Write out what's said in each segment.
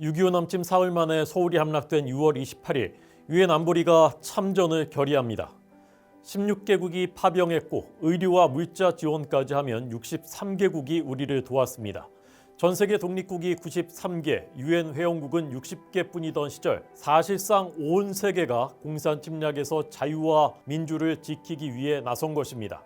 6.25 남침 사흘 만에 서울이 함락된 6월 28일 유엔 안보리가 참전을 결의합니다. 16개국이 파병했고 의료와 물자 지원까지 하면 63개국이 우리를 도왔습니다. 전 세계 독립국이 93개, 유엔 회원국은 60개뿐이던 시절 사실상 온 세계가 공산 침략에서 자유와 민주를 지키기 위해 나선 것입니다.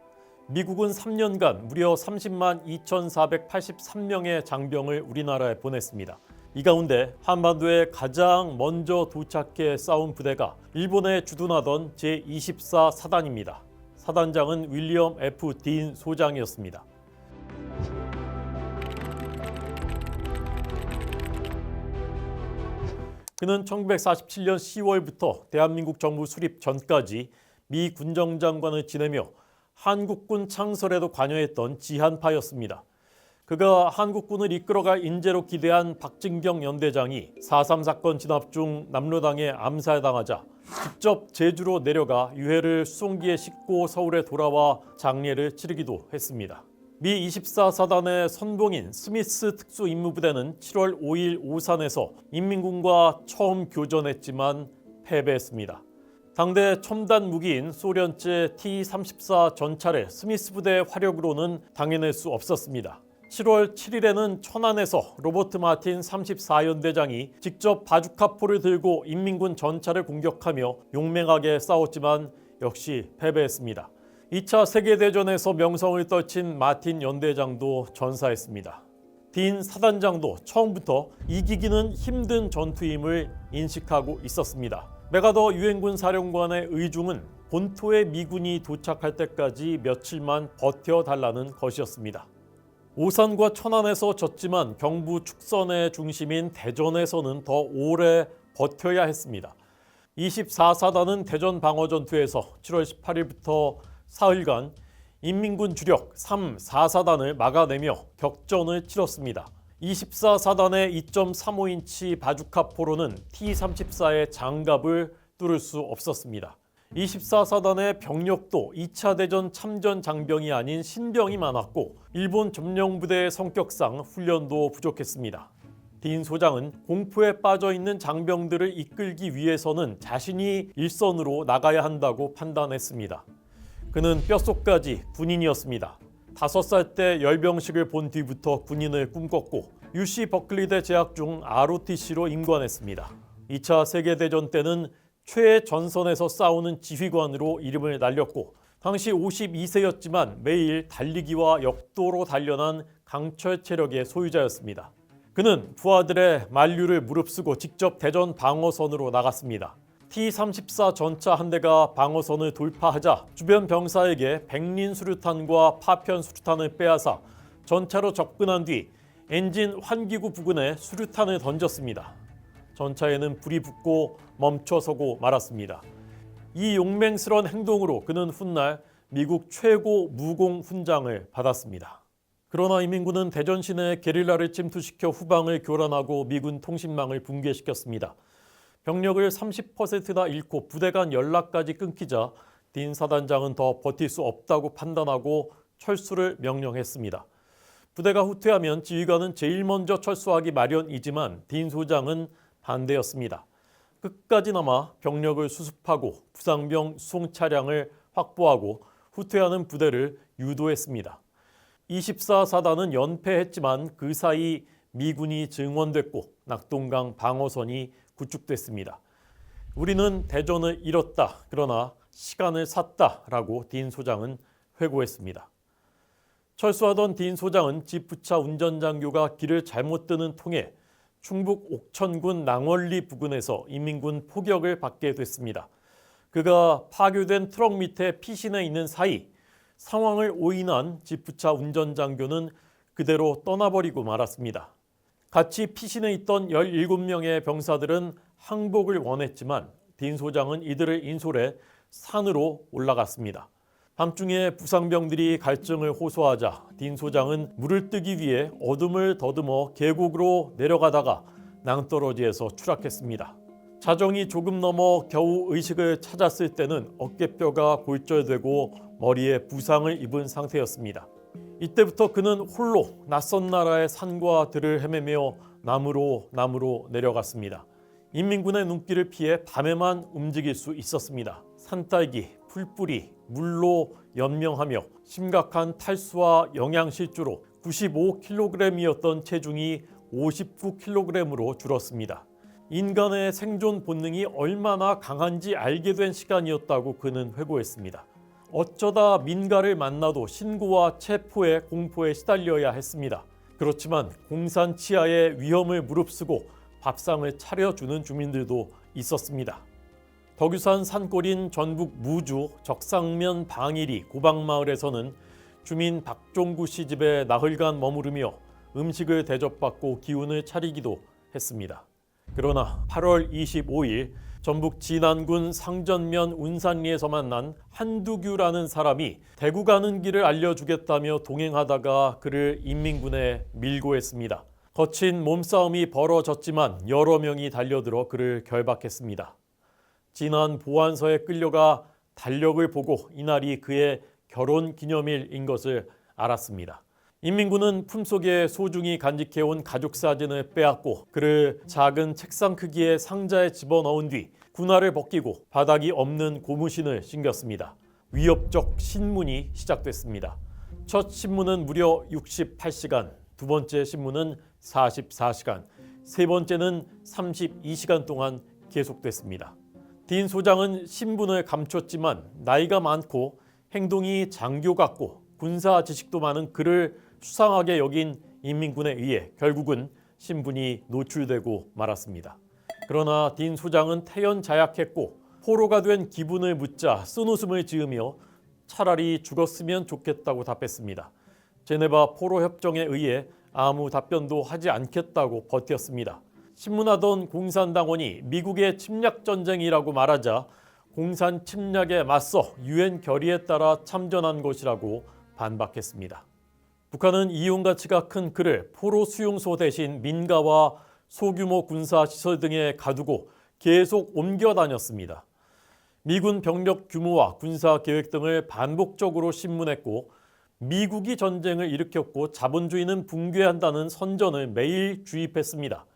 미국은 3년간 무려 30만 2,483명의 장병을 우리나라에 보냈습니다. 이 가운데 한반도에 가장 먼저 도착해 싸운 부대가 일본에 주둔하던 제24 사단입니다. 사단장은 윌리엄 F. 딘 소장이었습니다. 그는 1947년 10월부터 대한민국 정부 수립 전까지 미 군정장관을 지내며 한국군 창설에도 관여했던 지한파였습니다. 그가 한국군을 이끌어갈 인재로 기대한 박진경 연대장이 4.3 사건 진압 중 남로당에 암살당하자 직접 제주로 내려가 유해를 수송기에 싣고 서울에 돌아와 장례를 치르기도 했습니다. 미 24사단의 선봉인 스미스 특수임무부대는 7월 5일 오산에서 인민군과 처음 교전했지만 패배했습니다. 당대 첨단 무기인 소련제 T-34 전차를 스미스 부대의 화력으로는 당해낼 수 없었습니다. 7월 7일에는 천안에서 로버트 마틴 34연대장이 직접 바주카포를 들고 인민군 전차를 공격하며 용맹하게 싸웠지만 역시 패배했습니다. 2차 세계대전에서 명성을 떨친 마틴 연대장도 전사했습니다. 딘 사단장도 처음부터 이기기는 힘든 전투임을 인식하고 있었습니다. 메가더 유엔군 사령관의 의중은 본토에 미군이 도착할 때까지 며칠만 버텨달라는 것이었습니다. 오산과 천안에서 졌지만 경부 축선의 중심인 대전에서는 더 오래 버텨야 했습니다. 24사단은 대전 방어전투에서 7월 18일부터 사흘간 인민군 주력 3, 4사단을 막아내며 격전을 치렀습니다. 24사단의 2.35인치 바주카포로는 T-34의 장갑을 뚫을 수 없었습니다. 24사단의 병력도 2차 대전 참전 장병이 아닌 신병이 많았고 일본 점령부대의 성격상 훈련도 부족했습니다. 딘 소장은 공포에 빠져있는 장병들을 이끌기 위해서는 자신이 일선으로 나가야 한다고 판단했습니다. 그는 뼛속까지 군인이었습니다. 5살 때 열병식을 본 뒤부터 군인을 꿈꿨고 UC 버클리대 재학 중 ROTC로 임관했습니다. 2차 세계대전 때는 최전선에서 싸우는 지휘관으로 이름을 날렸고 당시 52세였지만 매일 달리기와 역도로 단련한 강철 체력의 소유자였습니다. 그는 부하들의 만류를 무릅쓰고 직접 대전 방어선으로 나갔습니다. T-34 전차 한 대가 방어선을 돌파하자 주변 병사에게 백린 수류탄과 파편 수류탄을 빼앗아 전차로 접근한 뒤 엔진 환기구 부근에 수류탄을 던졌습니다. 전차에는 불이 붙고 멈춰서고 말았습니다. 이 용맹스러운 행동으로 그는 훗날 미국 최고 무공 훈장을 받았습니다. 그러나 인민군은 대전 시내에 게릴라를 침투시켜 후방을 교란하고 미군 통신망을 붕괴시켰습니다. 병력을 30%나 잃고 부대 간 연락까지 끊기자 딘 사단장은 더 버틸 수 없다고 판단하고 철수를 명령했습니다. 부대가 후퇴하면 지휘관은 제일 먼저 철수하기 마련이지만 딘 소장은 반대였습니다. 끝까지 남아 병력을 수습하고 부상병 수송 차량을 확보하고 후퇴하는 부대를 유도했습니다. 24사단은 연패했지만 그 사이 미군이 증원됐고 낙동강 방어선이 구축됐습니다. 우리는 대전을 잃었다. 그러나 시간을 샀다라고 딘 소장은 회고했습니다. 철수하던 딘 소장은 지프차 운전장교가 길을 잘못 드는 통에 충북 옥천군 낭월리 부근에서 인민군 포격을 받게 됐습니다. 그가 파괴된 트럭 밑에 피신해 있는 사이 상황을 오인한 지프차 운전장교는 그대로 떠나버리고 말았습니다. 같이 피신해 있던 17명의 병사들은 항복을 원했지만 딘 소장은 이들을 인솔해 산으로 올라갔습니다. 밤중에 부상병들이 갈증을 호소하자 딘 소장은 물을 뜨기 위해 어둠을 더듬어 계곡으로 내려가다가 낭떠러지에서 추락했습니다. 자정이 조금 넘어 겨우 의식을 찾았을 때는 어깨뼈가 골절되고 머리에 부상을 입은 상태였습니다. 이때부터 그는 홀로 낯선 나라의 산과 들을 헤매며 남으로 내려갔습니다. 인민군의 눈길을 피해 밤에만 움직일 수 있었습니다. 산딸기, 풀뿌리, 물로 연명하며 심각한 탈수와 영양실조로 95kg이었던 체중이 59kg으로 줄었습니다. 인간의 생존 본능이 얼마나 강한지 알게 된 시간이었다고 그는 회고했습니다. 어쩌다 민가를 만나도 신고와 체포의 공포에 시달려야 했습니다. 그렇지만 공산 치하의 위험을 무릅쓰고 밥상을 차려주는 주민들도 있었습니다. 덕유산 산골인 전북 무주 적상면 방일이 고방마을에서는 주민 박종구 씨 집에 나흘간 머무르며 음식을 대접받고 기운을 차리기도 했습니다. 그러나 8월 25일 전북 진안군 상전면 운산리에서 만난 한두규라는 사람이 대구 가는 길을 알려주겠다며 동행하다가 그를 인민군에 밀고 했습니다. 거친 몸싸움이 벌어졌지만 여러 명이 달려들어 그를 결박했습니다. 진안 보안서에 끌려가 달력을 보고 이날이 그의 결혼 기념일인 것을 알았습니다. 인민군은 품속에 소중히 간직해온 가족 사진을 빼앗고 그를 작은 책상 크기의 상자에 집어넣은 뒤 군화를 벗기고 바닥이 없는 고무신을 신겼습니다. 위협적 신문이 시작됐습니다. 첫 신문은 무려 68시간, 두 번째 신문은 44시간, 세 번째는 32시간 동안 계속됐습니다. 딘 소장은 신분을 감췄지만 나이가 많고 행동이 장교 같고 군사 지식도 많은 그를 수상하게 여긴 인민군에 의해 결국은 신분이 노출되고 말았습니다. 그러나 딘 소장은 태연자약했고 포로가 된 기분을 묻자 쓴웃음을 지으며 차라리 죽었으면 좋겠다고 답했습니다. 제네바 포로협정에 의해 아무 답변도 하지 않겠다고 버텼습니다. 신문하던 공산당원이 미국의 침략전쟁이라고 말하자 공산 침략에 맞서 유엔 결의에 따라 참전한 것이라고 반박했습니다. 북한은 이용 가치가 큰 그를 포로 수용소 대신 민가와 소규모 군사 시설 등에 가두고 계속 옮겨 다녔습니다. 미군 병력 규모와 군사 계획 등을 반복적으로 신문했고 미국이 전쟁을 일으켰고 자본주의는 붕괴한다는 선전을 매일 주입했습니다.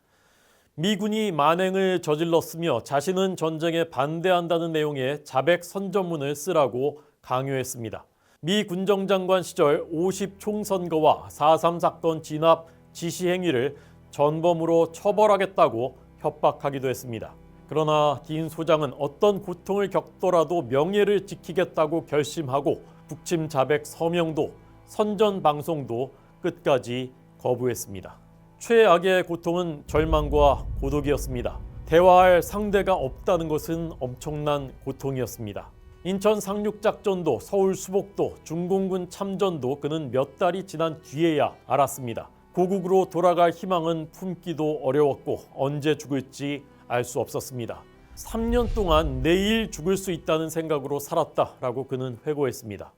미군이 만행을 저질렀으며 자신은 전쟁에 반대한다는 내용의 자백 선전문을 쓰라고 강요했습니다. 미 군정장관 시절 50총선거와 4.3 사건 진압 지시 행위를 전범으로 처벌하겠다고 협박하기도 했습니다. 그러나 딘 소장은 어떤 고통을 겪더라도 명예를 지키겠다고 결심하고 북침 자백 서명도 선전 방송도 끝까지 거부했습니다. 최악의 고통은 절망과 고독이었습니다. 대화할 상대가 없다는 것은 엄청난 고통이었습니다. 인천 상륙작전도 서울 수복도 중공군 참전도 그는 몇 달이 지난 뒤에야 알았습니다. 고국으로 돌아갈 희망은 품기도 어려웠고 언제 죽을지 알 수 없었습니다. 3년 동안 내일 죽을 수 있다는 생각으로 살았다라고 그는 회고했습니다.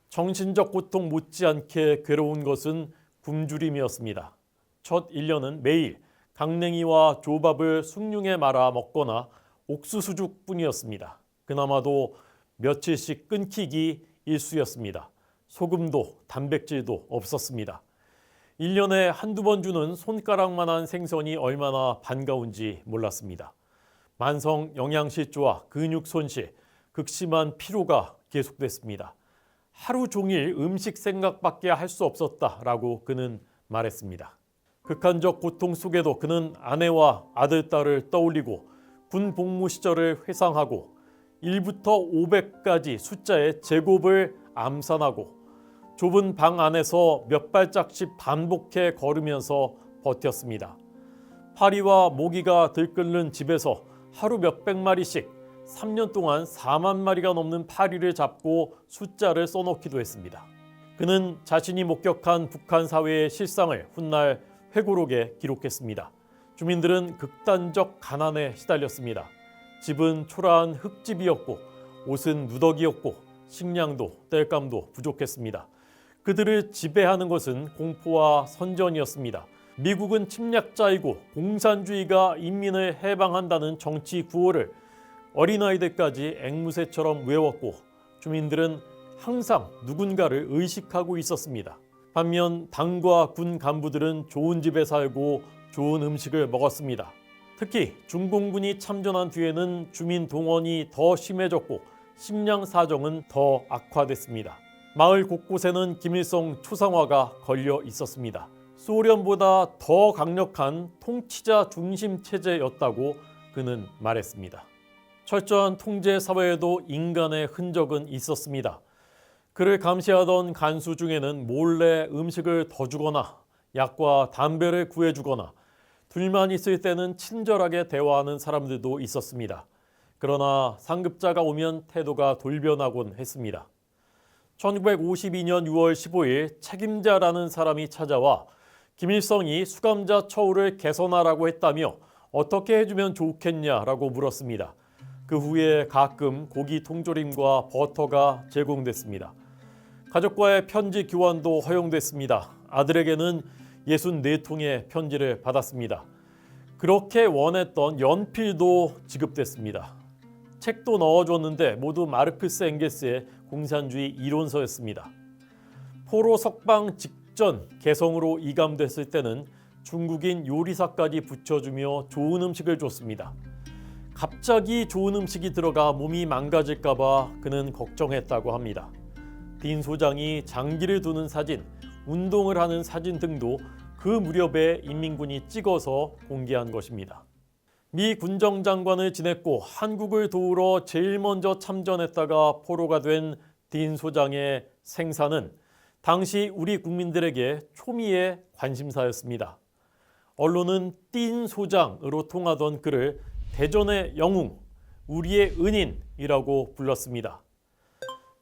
정신적 고통 못지않게 괴로운 것은 굶주림이었습니다. 첫 1년은 매일 강냉이와 조밥을 숭늉에 말아 먹거나 옥수수죽뿐이었습니다. 그나마도 며칠씩 끊기기 일쑤였습니다. 소금도 단백질도 없었습니다. 1년에 한두 번 주는 손가락만한 생선이 얼마나 반가운지 몰랐습니다. 만성 영양실조와 근육 손실, 극심한 피로가 계속됐습니다. 하루 종일 음식 생각밖에 할 수 없었다라고 그는 말했습니다. 극한적 고통 속에도 그는 아내와 아들, 딸을 떠올리고 군 복무 시절을 회상하고 1부터 500까지 숫자의 제곱을 암산하고 좁은 방 안에서 몇 발짝씩 반복해 걸으면서 버텼습니다. 파리와 모기가 들끓는 집에서 하루 몇백 마리씩 3년 동안 4만 마리가 넘는 파리를 잡고 숫자를 써놓기도 했습니다. 그는 자신이 목격한 북한 사회의 실상을 훗날 회고록에 기록했습니다. 주민들은 극단적 가난에 시달렸습니다. 집은 초라한 흙집이었고 옷은 누더기였고 식량도 땔감도 부족했습니다. 그들을 지배하는 것은 공포와 선전이었습니다. 미국은 침략자이고 공산주의가 인민을 해방한다는 정치 구호를 어린아이들까지 앵무새처럼 외웠고 주민들은 항상 누군가를 의식하고 있었습니다. 반면 당과 군 간부들은 좋은 집에 살고 좋은 음식을 먹었습니다. 특히 중공군이 참전한 뒤에는 주민 동원이 더 심해졌고 식량 사정은 더 악화됐습니다. 마을 곳곳에는 김일성 초상화가 걸려 있었습니다. 소련보다 더 강력한 통치자 중심 체제였다고 그는 말했습니다. 철저한 통제 사회에도 인간의 흔적은 있었습니다. 그를 감시하던 간수 중에는 몰래 음식을 더 주거나 약과 담배를 구해주거나 둘만 있을 때는 친절하게 대화하는 사람들도 있었습니다. 그러나 상급자가 오면 태도가 돌변하곤 했습니다. 1952년 6월 15일 책임자라는 사람이 찾아와 김일성이 수감자 처우를 개선하라고 했다며 어떻게 해주면 좋겠냐라고 물었습니다. 그 후에 가끔 고기 통조림과 버터가 제공됐습니다. 가족과의 편지 교환도 허용됐습니다. 아들에게는 64통의 편지를 받았습니다. 그렇게 원했던 연필도 지급됐습니다. 책도 넣어줬는데 모두 마르크스 엥겔스의 공산주의 이론서였습니다. 포로 석방 직전 개성으로 이감됐을 때는 중국인 요리사까지 붙여주며 좋은 음식을 줬습니다. 갑자기 좋은 음식이 들어가 몸이 망가질까 봐 그는 걱정했다고 합니다. 딘 소장이 장기를 두는 사진, 운동을 하는 사진 등도 그 무렵에 인민군이 찍어서 공개한 것입니다. 미 군정장관을 지냈고 한국을 도우러 제일 먼저 참전했다가 포로가 된 딘 소장의 생사는 당시 우리 국민들에게 초미의 관심사였습니다. 언론은 딘 소장으로 통하던 그를 대전의 영웅, 우리의 은인이라고 불렀습니다.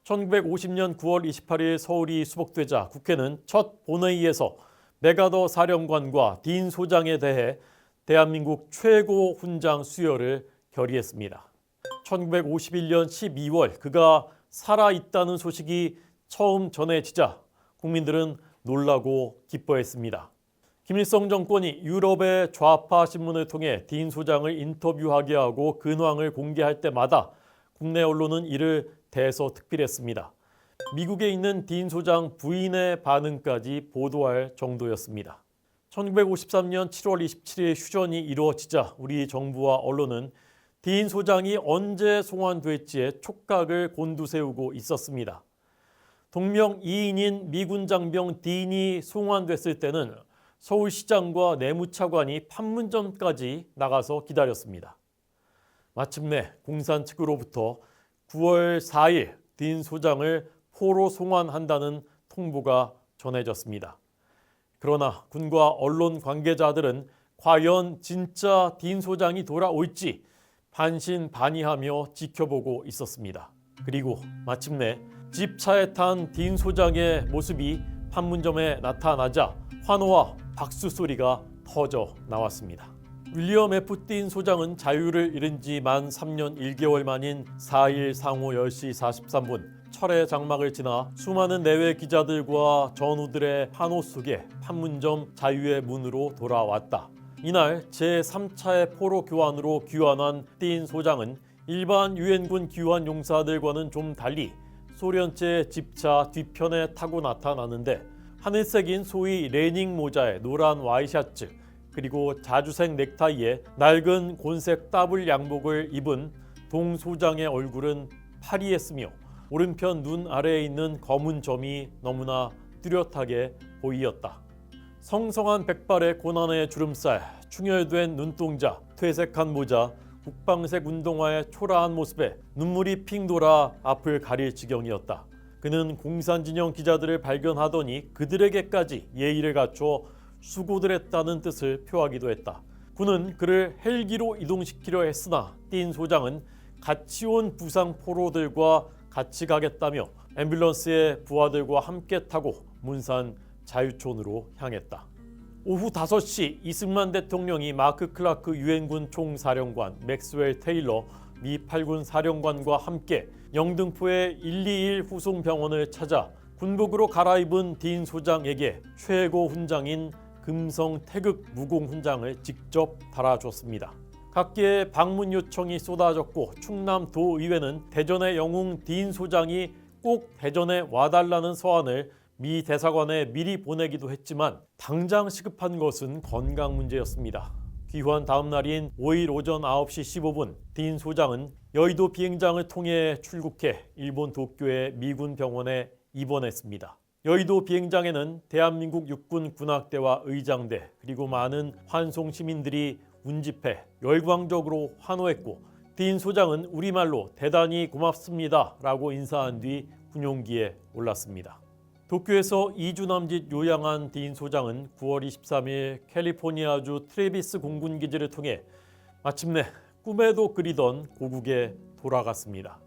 1950년 9월 28일 서울이 수복되자 국회는 첫 본회의에서 메가더 사령관과 딘 소장에 대해 대한민국 최고 훈장 수여를 결의했습니다. 1951년 12월 그가 살아있다는 소식이 처음 전해지자 국민들은 놀라고 기뻐했습니다. 김일성 정권이 유럽의 좌파 신문을 통해 딘 소장을 인터뷰하게 하고 근황을 공개할 때마다 국내 언론은 이를 대서특필했습니다. 미국에 있는 딘 소장 부인의 반응까지 보도할 정도였습니다. 1953년 7월 27일 휴전이 이루어지자 우리 정부와 언론은 딘 소장이 언제 송환될지에 촉각을 곤두세우고 있었습니다. 동명이인인 미군 장병 딘이 송환됐을 때는 서울시장과 내무차관이 판문점까지 나가서 기다렸습니다. 마침내 공산 측으로부터 9월 4일 딘 소장을 포로 송환한다는 통보가 전해졌습니다. 그러나 군과 언론 관계자들은 과연 진짜 딘 소장이 돌아올지 반신반의하며 지켜보고 있었습니다. 그리고 마침내 집차에 탄 딘 소장의 모습이 판문점에 나타나자 환호와 박수 소리가 터져 나왔습니다. 윌리엄 F. 딘 소장은 자유를 잃은 지 만 3년 1개월 만인 4일 상호 10시 43분 철의 장막을 지나 수많은 내외 기자들과 전우들의 환호 속에 판문점 자유의 문으로 돌아왔다. 이날 제3차의 포로 교환으로 귀환한 딘 소장은 일반 유엔군 귀환 용사들과는 좀 달리 소련제 집차 뒤편에 타고 나타나는데 하늘색인 소위 레닝 모자에 노란 와이셔츠 그리고 자주색 넥타이에 낡은 곤색 따블 양복을 입은 동 소장의 얼굴은 파리했으며 오른편 눈 아래에 있는 검은 점이 너무나 뚜렷하게 보이었다. 성성한 백발의 고난의 주름살, 충혈된 눈동자, 퇴색한 모자, 국방색 운동화의 초라한 모습에 눈물이 핑 돌아 앞을 가릴 지경이었다. 그는 공산진영 기자들을 발견하더니 그들에게까지 예의를 갖춰 수고들 했다는 뜻을 표하기도 했다. 군은 그를 헬기로 이동시키려 했으나 딘 소장은 같이 온 부상 포로들과 같이 가겠다며 앰뷸런스에 부하들과 함께 타고 문산 자유촌으로 향했다. 오후 5시 이승만 대통령이 마크 클라크 유엔군 총사령관, 맥스웰 테일러 미 8군 사령관과 함께 영등포의 121 후송병원을 찾아 군복으로 갈아입은 딘 소장에게 최고 훈장인 금성 태극 무공 훈장을 직접 달아줬습니다. 각계의 방문 요청이 쏟아졌고 충남도의회는 대전의 영웅 딘 소장이 꼭 대전에 와달라는 서한을 미 대사관에 미리 보내기도 했지만 당장 시급한 것은 건강 문제였습니다. 귀환 다음 날인 5일 오전 9시 15분 딘 소장은 여의도 비행장을 통해 출국해 일본 도쿄의 미군 병원에 입원했습니다. 여의도 비행장에는 대한민국 육군 군악대와 의장대 그리고 많은 환송 시민들이 운집해 열광적으로 환호했고 딘 소장은 우리말로 대단히 고맙습니다 라고 인사한 뒤 군용기에 올랐습니다. 도쿄에서 2주 남짓 요양한 딘 소장은 9월 23일 캘리포니아주 트레비스 공군기지를 통해 마침내 꿈에도 그리던 고국에 돌아갔습니다.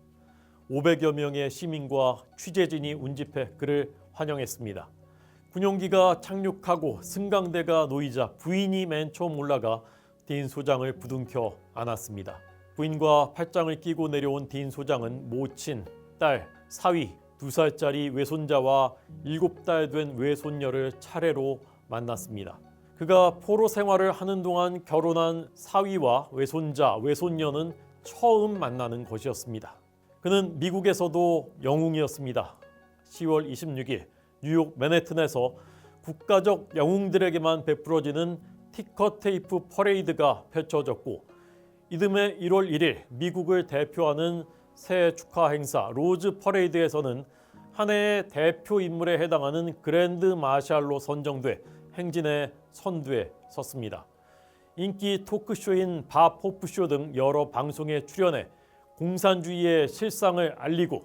500여 명의 시민과 취재진이 운집해 그를 환영했습니다. 군용기가 착륙하고 승강대가 놓이자 부인이 맨 처음 올라가 딘 소장을 부둥켜 안았습니다. 부인과 팔짱을 끼고 내려온 딘 소장은 모친, 딸, 사위, 2살짜리 외손자와 7달 된 외손녀를 차례로 만났습니다. 그가 포로 생활을 하는 동안 결혼한 사위와 외손자, 외손녀는 처음 만나는 것이었습니다. 그는 미국에서도 영웅이었습니다. 10월 26일 뉴욕 맨해튼에서 국가적 영웅들에게만 베풀어지는 티커 테이프 퍼레이드가 펼쳐졌고 이듬해 1월 1일 미국을 대표하는 새해 축하 행사 로즈 퍼레이드에서는 한 해의 대표 인물에 해당하는 그랜드 마샬로 선정돼 행진의 선두에 섰습니다. 인기 토크쇼인 밥 호프쇼 등 여러 방송에 출연해 공산주의의 실상을 알리고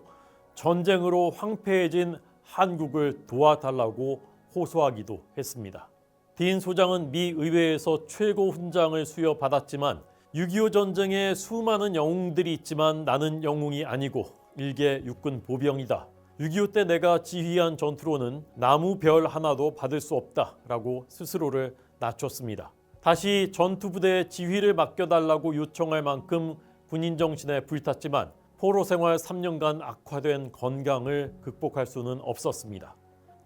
전쟁으로 황폐해진 한국을 도와달라고 호소하기도 했습니다. 딘 소장은 미 의회에서 최고 훈장을 수여받았지만 6.25 전쟁에 수많은 영웅들이 있지만 나는 영웅이 아니고 일개 육군 보병이다. 6.25 때 내가 지휘한 전투로는 나무 별 하나도 받을 수 없다라고 스스로를 낮췄습니다. 다시 전투부대의 지휘를 맡겨달라고 요청할 만큼 군인 정신에 불탔지만 포로 생활 3년간 악화된 건강을 극복할 수는 없었습니다.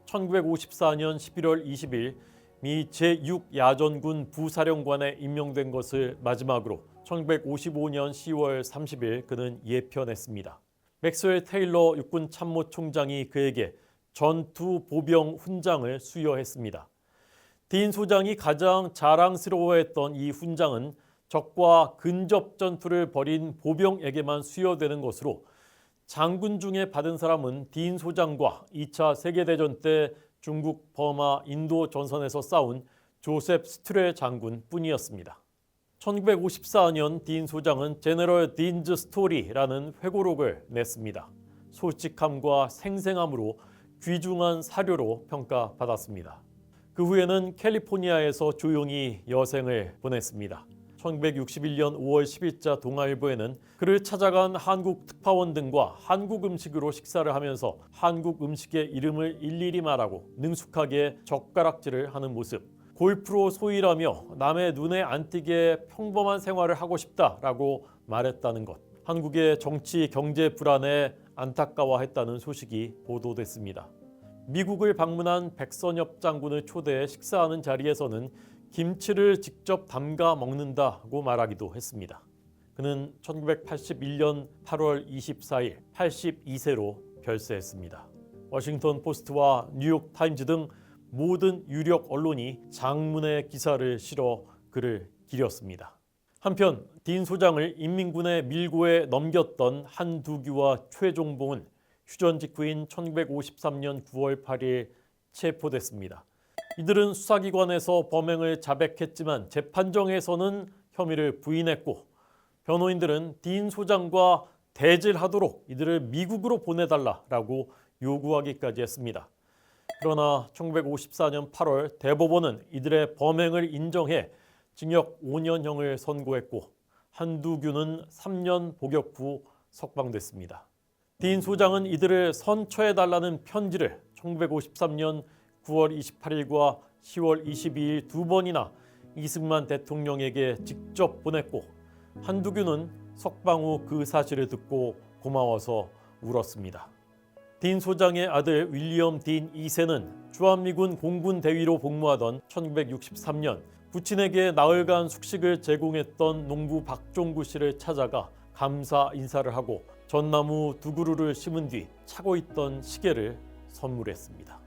1954년 11월 20일 미 제6야전군 부사령관에 임명된 것을 마지막으로 1955년 10월 30일 그는 예편했습니다. 맥스웰 테일러 육군 참모총장이 그에게 전투 보병 훈장을 수여했습니다. 딘 소장이 가장 자랑스러워했던 이 훈장은 적과 근접 전투를 벌인 보병에게만 수여되는 것으로 장군 중에 받은 사람은 딘 소장과 2차 세계대전 때 중국, 버마, 인도 전선에서 싸운 조셉 스트레 장군 뿐이었습니다. 1954년 딘 소장은 제너럴 딘즈 스토리라는 회고록을 냈습니다. 솔직함과 생생함으로 귀중한 사료로 평가받았습니다. 그 후에는 캘리포니아에서 조용히 여생을 보냈습니다. 1961년 5월 10일자 동아일보에는 그를 찾아간 한국 특파원 등과 한국 음식으로 식사를 하면서 한국 음식의 이름을 일일이 말하고 능숙하게 젓가락질을 하는 모습, 골프로 소일하며 남의 눈에 안 띄게 평범한 생활을 하고 싶다라고 말했다는 것, 한국의 정치 경제 불안에 안타까워했다는 소식이 보도됐습니다. 미국을 방문한 백선엽 장군을 초대해 식사하는 자리에서는 김치를 직접 담가 먹는다고 말하기도 했습니다. 그는 1981년 8월 24일 82세로 별세했습니다. 워싱턴 포스트와 뉴욕 타임즈 등 모든 유력 언론이 장문의 기사를 실어 그를 기렸습니다. 한편 딘 소장을 인민군의 밀고에 넘겼던 한두규와 최종봉은 휴전 직후인 1953년 9월 8일 체포됐습니다. 이들은 수사기관에서 범행을 자백했지만 재판정에서는 혐의를 부인했고 변호인들은 딘 소장과 대질하도록 이들을 미국으로 보내달라고 요구하기까지 했습니다. 그러나 1954년 8월 대법원은 이들의 범행을 인정해 징역 5년형을 선고했고 한두규는 3년 복역 후 석방됐습니다. 딘 소장은 이들을 선처해달라는 편지를 1953년 9월 28일과 10월 22일 두 번이나 이승만 대통령에게 직접 보냈고 한두규는 석방 후 그 사실을 듣고 고마워서 울었습니다. 딘 소장의 아들 윌리엄 딘 2세는 주한미군 공군 대위로 복무하던 1963년 부친에게 나흘간 숙식을 제공했던 농부 박종구 씨를 찾아가 감사 인사를 하고 전나무 2그루를 심은 뒤 차고 있던 시계를 선물했습니다.